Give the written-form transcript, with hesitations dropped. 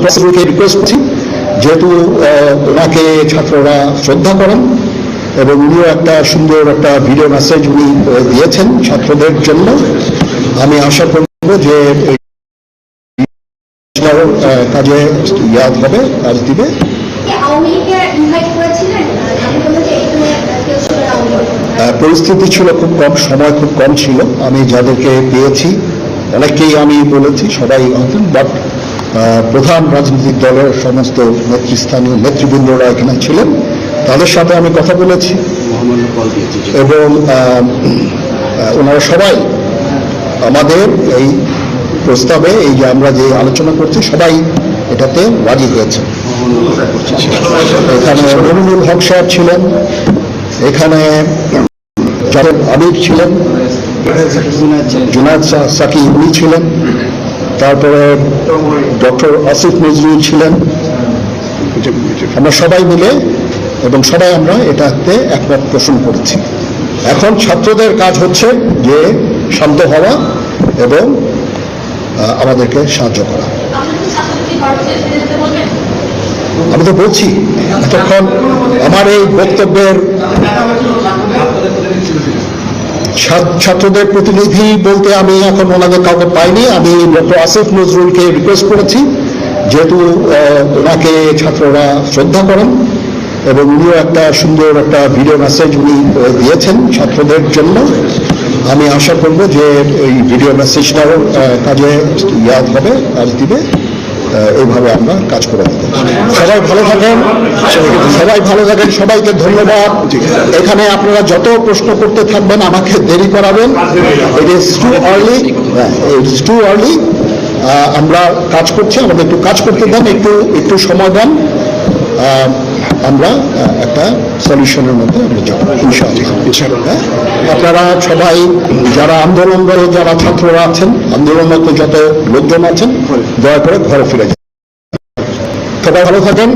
Doctor request করছি, যেহেতু ওনাকে ছাত্ররা শ্রদ্ধা করেন এবং উনিও একটা সুন্দর একটা ভিডিও মেসেজ উনি দিয়েছেন ছাত্রদের জন্য, আমি আশা করব যে কাজে ইয়াদ হবে, কাজ দিবে। পরিস্থিতি ছিল খুব কম, সময় খুব কম ছিল। আমি যাদেরকে পেয়েছি অনেককেই আমি বলেছি, সবাই বাট প্রধান রাজনৈতিক দলের সমস্ত নেতৃস্থানীয় নেতৃবৃন্দরা এখানে ছিলেন, তাদের সাথে আমি কথা বলেছি এবং ওনারা সবাই আমাদের এই প্রস্তাবে, এই যে আমরা যে আলোচনা করছি, সবাই এটাতে রাজি হয়েছে। এখানে মনিরুল হক সাহেব ছিলেন, এখানে জাভেদ আমির ছিলেন, জুনায়েদ সাকি উনি ছিলেন, তারপরে ডক্টর আসিফ নজরুল ছিলেন। আমরা সবাই মিলে এবং সবাই আমরা এটাতে একমত পোষণ করেছি। এখন ছাত্রদের কাজ হচ্ছে যে শান্ত হওয়া এবং আমাদেরকে সাহায্য করা। আমি তো বলছি এতক্ষণ আমার এই বক্তব্যের ছাত্রদের প্রতিনিধি বলতে আমি এখন ওনাদের কাউকে পাইনি। আমি ডক্টর আসিফ নজরুলকে রিকোয়েস্ট করেছি, যেহেতু ওনাকে ছাত্ররা শ্রদ্ধা করেন এবং উনিও একটা সুন্দর একটা ভিডিও মেসেজ উনি দিয়েছেন ছাত্রদের জন্য, আমি আশা করব যে এই ভিডিও মেসেজটাও কাজে ইয়াদ হবে, কাজ দিবে। এইভাবে আমরা কাজ করে দেবো। সবাই ভালো থাকেন, সবাইকে ধন্যবাদ। এখানে আপনারা যত প্রশ্ন করতে থাকবেন আমাকে দেরি করাবেন, ইট ইজ টু আর্লি। আমরা কাজ করছি, আমাদের একটু কাজ করতে দেন, একটু সময় দেন, আমরা একটা সলিউশনের মধ্যে আমরা যাব ইনশাআল্লাহ। আপনারা সবাই যারা আন্দোলনরত যারা ছাত্ররা আছেন, আন্দোলনরত যত লোকজন আছেন, দয়া করে ঘরে ফিরে যান। সবাই ভালো থাকেন।